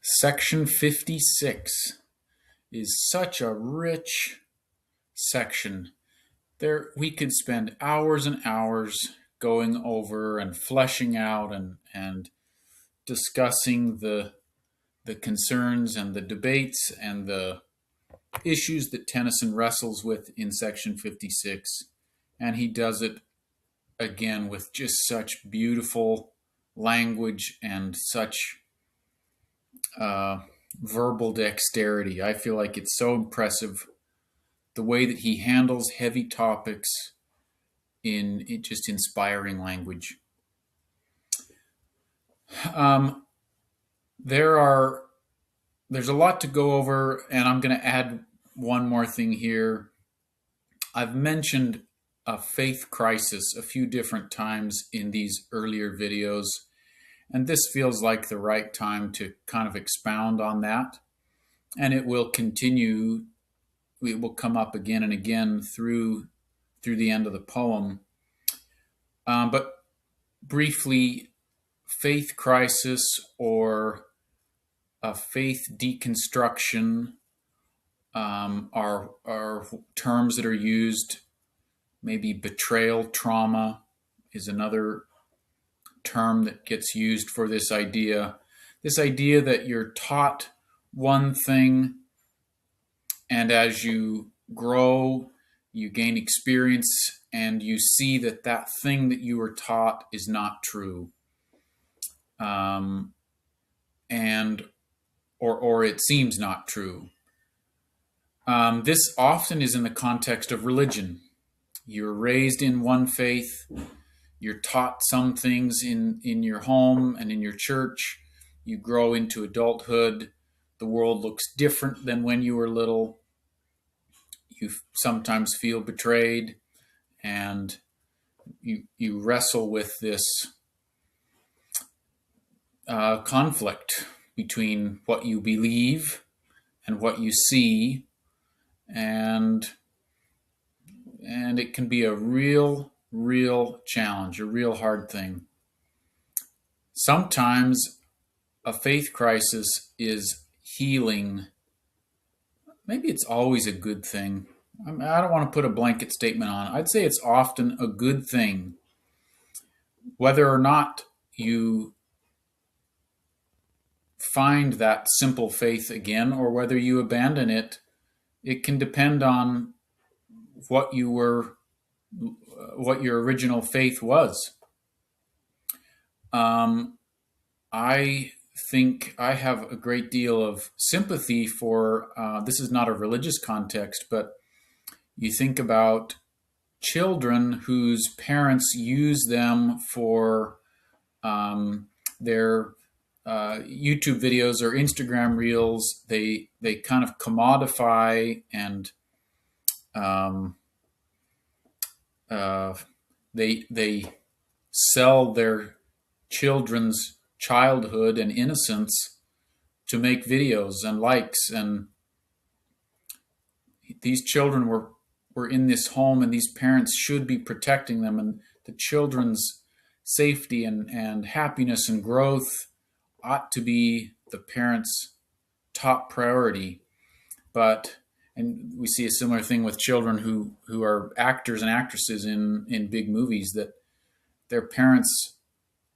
Section 56 is such a rich section. There we could spend hours and hours going over and fleshing out and discussing the concerns and the debates and the issues that Tennyson wrestles with in section 56. And he does it again with just such beautiful language and such verbal dexterity. I feel like it's so impressive the way that he handles heavy topics in just inspiring language. There's a lot to go over, and I'm going to add one more thing here. I've mentioned a faith crisis a few different times in these earlier videos, and this feels like the right time to kind of expound on that. And it will continue. It will come up again and again through the end of the poem. But briefly, faith crisis or a faith deconstruction are terms that are used. Maybe betrayal trauma is another term that gets used for this idea. This idea that you're taught one thing, and as you grow, you gain experience, and you see that that thing that you were taught is not true. Or it seems not true. This often is in the context of religion. You're raised in one faith. You're taught some things in your home and in your church. You grow into adulthood. The world looks different than when you were little. You sometimes feel betrayed, and you wrestle with this conflict between what you believe and what you see, and it can be a real challenge, a real hard thing. Sometimes a faith crisis is healing. Maybe it's always a good thing. I don't want to put a blanket statement on it. I'd say it's often a good thing. Whether or not you find that simple faith again, or whether you abandon it, it can depend on what your original faith was. I think I have a great deal of sympathy for, this is not a religious context, but you think about children whose parents use them for their YouTube videos or Instagram reels. They kind of commodify and they sell their children's childhood and innocence to make videos and likes. And these children were in this home, and these parents should be protecting them, and the children's safety and happiness and growth ought to be the parents' top priority. And we see a similar thing with children who are actors and actresses in big movies, that their parents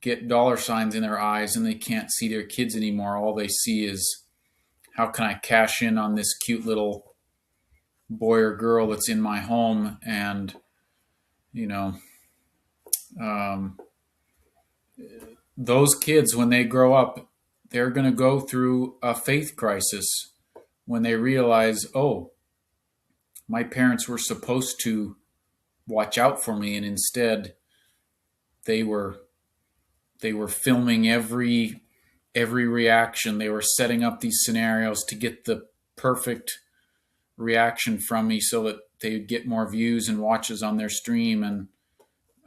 get dollar signs in their eyes and they can't see their kids anymore. All they see is, how can I cash in on this cute little boy or girl that's in my home? And, those kids, when they grow up, they're going to go through a faith crisis when they realize, oh, my parents were supposed to watch out for me, and instead they were filming every reaction. They were setting up these scenarios to get the perfect reaction from me so that they would get more views and watches on their stream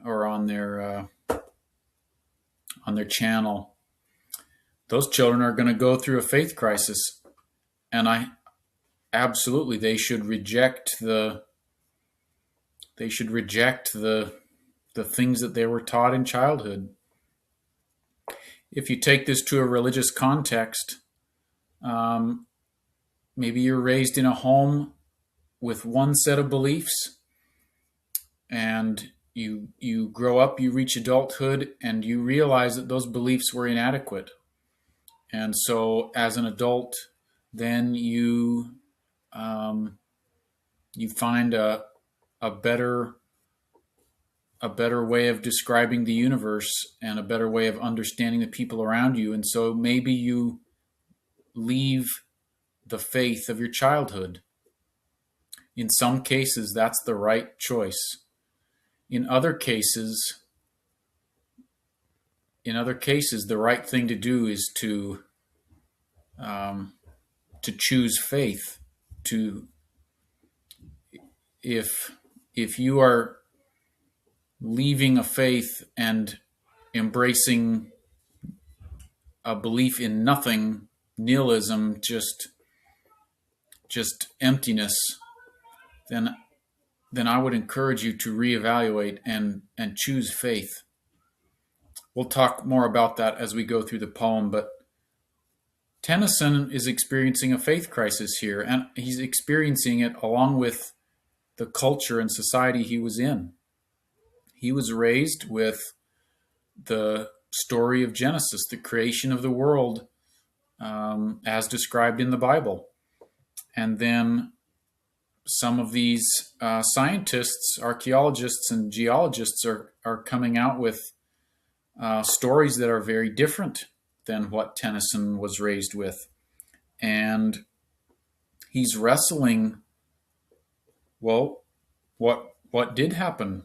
or on their channel. Those children are going to go through a faith crisis, and they should reject the things that they were taught in childhood. If you take this to a religious context, Um, Maybe you're raised in a home with one set of beliefs, and you grow up, you reach adulthood, and you realize that those beliefs were inadequate. And so, as an adult, then um, you find a better a better way of describing the universe and a better way of understanding the people around you. And so maybe you leave the faith of your childhood. In some cases, that's the right choice. In other cases, the right thing to do is um, to choose faith. To if you are leaving a faith and embracing a belief in nothing, nihilism, just emptiness, then I would encourage you to reevaluate and choose faith. We'll talk more about that as we go through the poem, but Tennyson is experiencing a faith crisis here, and he's experiencing it along with the culture and society he was in. He was raised with the story of Genesis, the creation of the world, as described in the Bible. And then some of these scientists, archaeologists, and geologists are coming out with stories that are very different than what Tennyson was raised with. And he's wrestling, well, what did happen?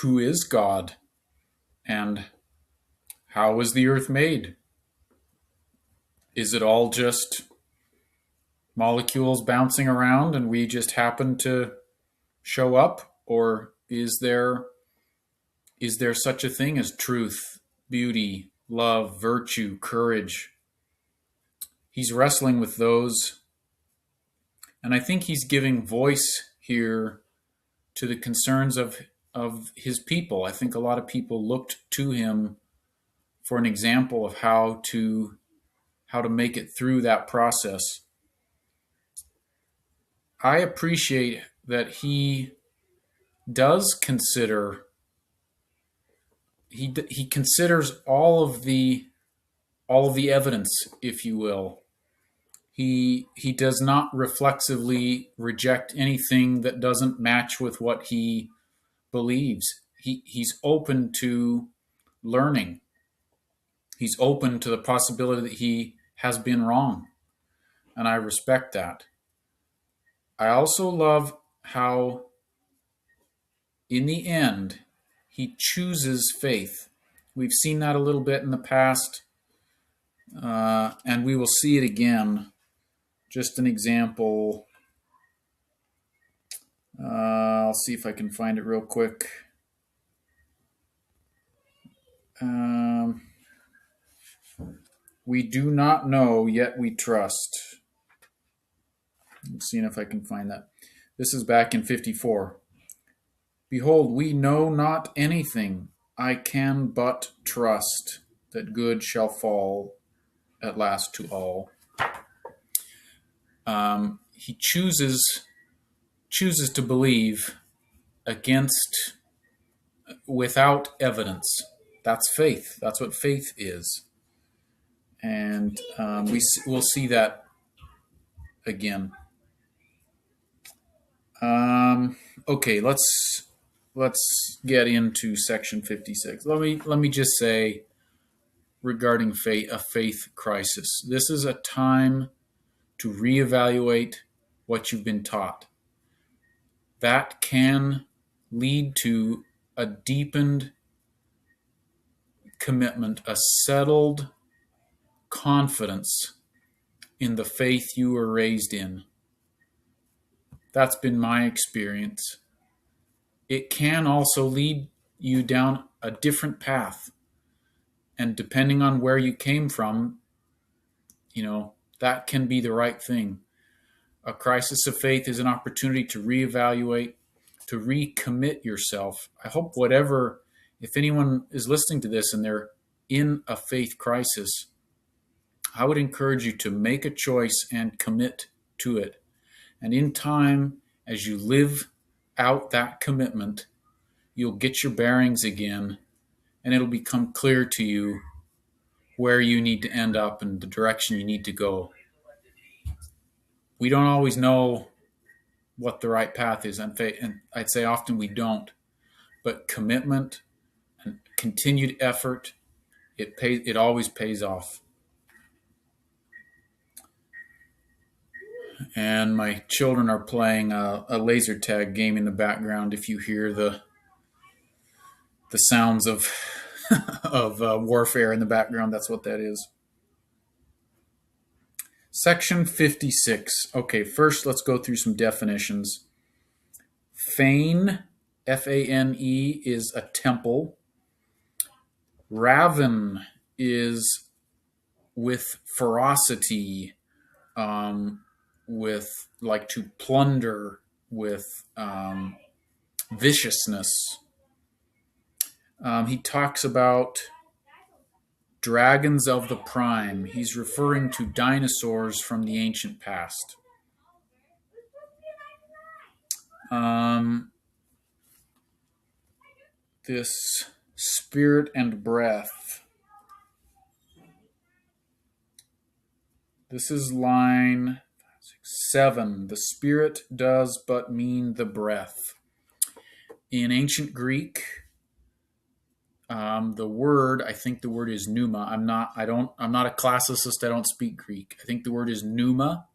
Who is God? And how was the earth made? Is it all just molecules bouncing around and we just happen to show up? Or is there such a thing as truth, beauty, love, virtue, courage? He's wrestling with those. And I think he's giving voice here to the concerns of his people. I think a lot of people looked to him for an example of how to make it through that process. I appreciate that he does consider he considers all of the evidence, if you will. He does not reflexively reject anything that doesn't match with what he believes. He's open to learning. He's open to the possibility that he has been wrong, and I respect that. I also love how, in the end, he chooses faith. We've seen that a little bit in the past, and we will see it again. Just an example. I'll see if I can find it real quick. We do not know, yet we trust. I'm seeing if I can find that. This is back in 54. Behold, we know not anything. I can but trust that good shall fall at last to all. He chooses to believe without evidence. That's faith. That's what faith is. And we'll see that again. Okay, let's get into section 56. Let me just say, regarding a faith crisis, this is a time to reevaluate what you've been taught. That can lead to a deepened commitment, a settled confidence in the faith you were raised in. That's been my experience. It can also lead you down a different path. And depending on where you came from, that can be the right thing. A crisis of faith is an opportunity to reevaluate, to recommit yourself. I hope if anyone is listening to this and they're in a faith crisis, I would encourage you to make a choice and commit to it. And in time, as you live out that commitment, you'll get your bearings again, and it'll become clear to you where you need to end up and the direction you need to go. We don't always know what the right path is, and I'd say often we don't. But commitment and continued effort, it always pays off. And my children are playing a laser tag game in the background. If you hear the sounds of of warfare in the background, that's what that is. Section 56. Okay, first let's go through some definitions. Fane, F-A-N-E, is a temple. Raven is with ferocity, with like to plunder, with viciousness. He talks about dragons of the prime. He's referring to dinosaurs from the ancient past. This spirit and breath. This is line 7. The spirit does but mean the breath. In ancient Greek, the word, I think the word is pneuma. I'm not a classicist. I don't speak Greek. I think the word is pneuma.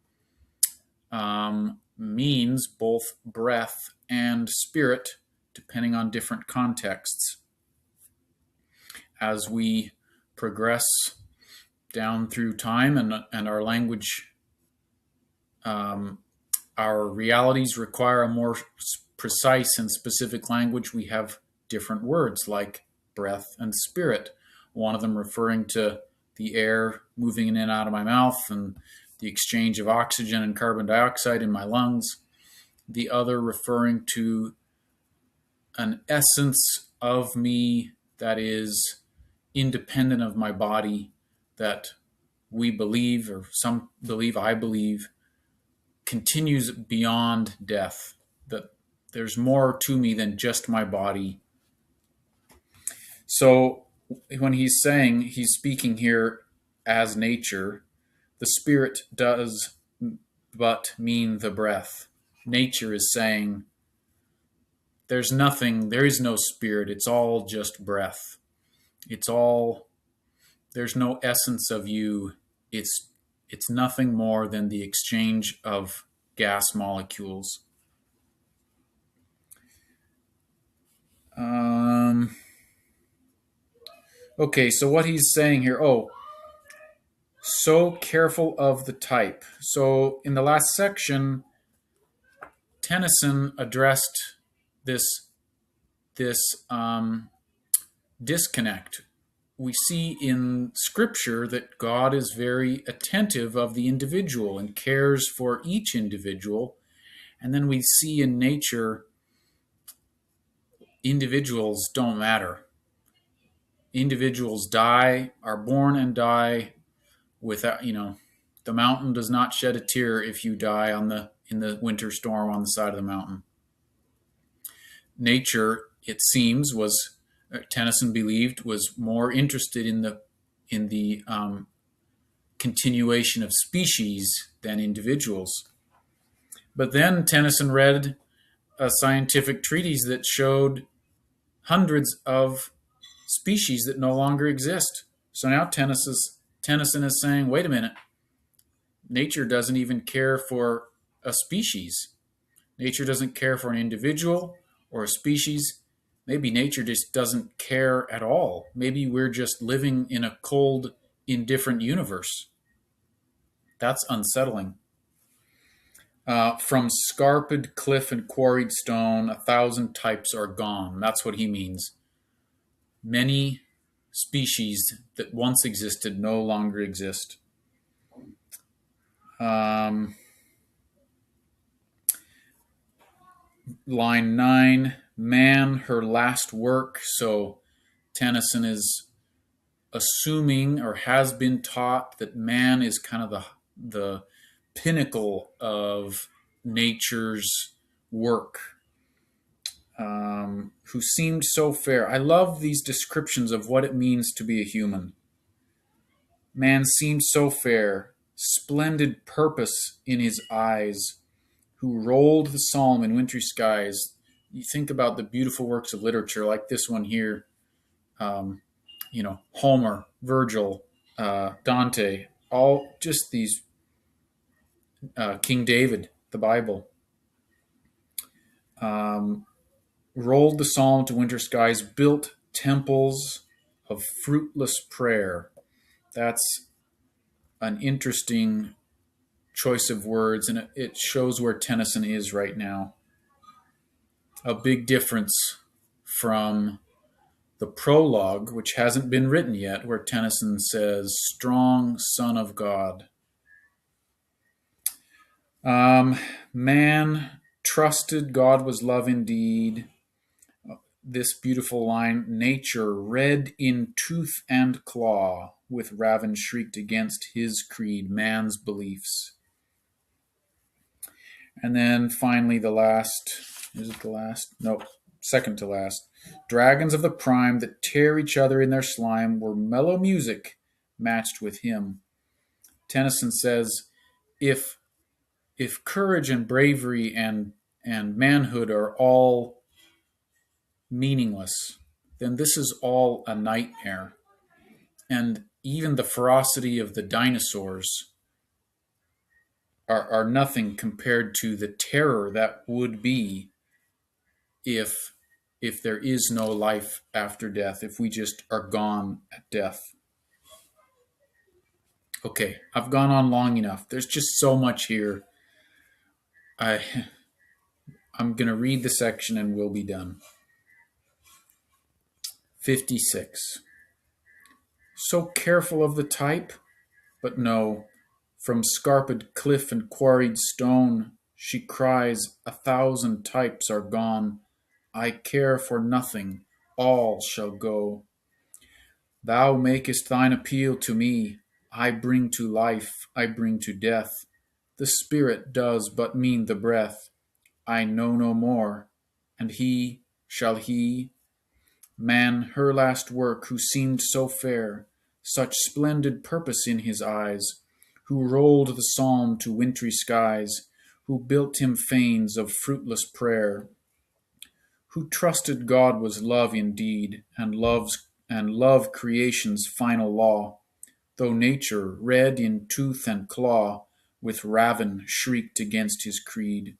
Means both breath and spirit, depending on different contexts. As we progress down through time and our language, our realities require a more precise and specific language. We have different words like breath and spirit. One of them referring to the air moving in and out of my mouth and the exchange of oxygen and carbon dioxide in my lungs. The other referring to an essence of me that is independent of my body, that we believe, or some believe, I believe, continues beyond death, that there's more to me than just my body. So when he's saying, he's speaking here as nature, the spirit does but mean the breath. Nature is saying, there is no spirit, it's all just breath. There's no essence of you. It's nothing more than the exchange of gas molecules. Okay, so what he's saying here, so careful of the type. So in the last section, Tennyson addressed this disconnect. We see in Scripture that God is very attentive of the individual and cares for each individual. And then we see in nature, individuals don't matter. Individuals die, are born and die without, the mountain does not shed a tear if you die in the winter storm on the side of the mountain. Nature, it seems, Tennyson believed, was more interested in the continuation of species than individuals. But then Tennyson read a scientific treatise that showed hundreds of species that no longer exist. So now Tennyson is saying, wait a minute, nature doesn't even care for a species. Nature doesn't care for an individual or a species. Maybe nature just doesn't care at all. Maybe we're just living in a cold, indifferent universe. That's unsettling. From scarped cliff and quarried stone, 1,000 types are gone. That's what he means. Many species that once existed no longer exist. Line 9, man, her last work. So Tennyson is assuming or has been taught that man is kind of the pinnacle of nature's work, who seemed so fair. I love these descriptions of what it means to be a human. Man seemed so fair, splendid purpose in his eyes, who rolled the psalm in wintry skies. You think about the beautiful works of literature like this one here, um, Homer, Virgil, Dante, all just these, King David, the Bible. Um, Rolled the psalm to winter skies, built temples of fruitless prayer. That's an interesting choice of words, and it shows where Tennyson is right now. A big difference from the prologue, which hasn't been written yet, where Tennyson says, "Strong Son of God." Man trusted God was love indeed. This beautiful line, nature red in tooth and claw, with Raven shrieked against his creed, man's beliefs. And then finally the last, is it the last? Nope, second to last. Dragons of the prime that tear each other in their slime were mellow music matched with him. Tennyson says, if courage and bravery and manhood are all meaningless, then this is all a nightmare. And even the ferocity of the dinosaurs are nothing compared to the terror that would be if there is no life after death, if we just are gone at death. Okay, I've gone on long enough. There's just so much here. I'm going to read the section and we'll be done. 56. So careful of the type, but no, from scarped cliff and quarried stone, she cries, 1,000 types are gone. I care for nothing, all shall go. Thou makest thine appeal to me. I bring to life, I bring to death. The spirit does but mean the breath. I know no more. And he, shall he, man, her last work, who seemed so fair, such splendid purpose in his eyes, who rolled the psalm to wintry skies, who built him fanes of fruitless prayer, who trusted God was love indeed, and love creation's final law, though nature, red in tooth and claw, with Raven shrieked against his creed,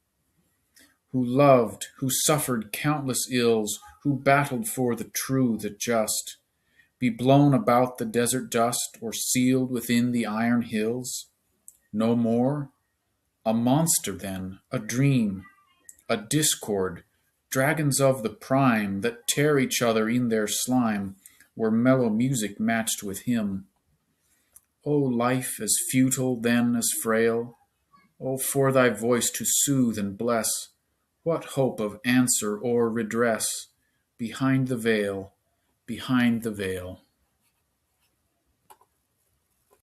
who loved, who suffered countless ills, who battled for the true, the just, be blown about the desert dust, or sealed within the iron hills? No more? A monster then, a dream, a discord, dragons of the prime that tear each other in their slime, where mellow music matched with him. O life, as futile then as frail, O for thy voice to soothe and bless, what hope of answer or redress behind the veil, behind the veil?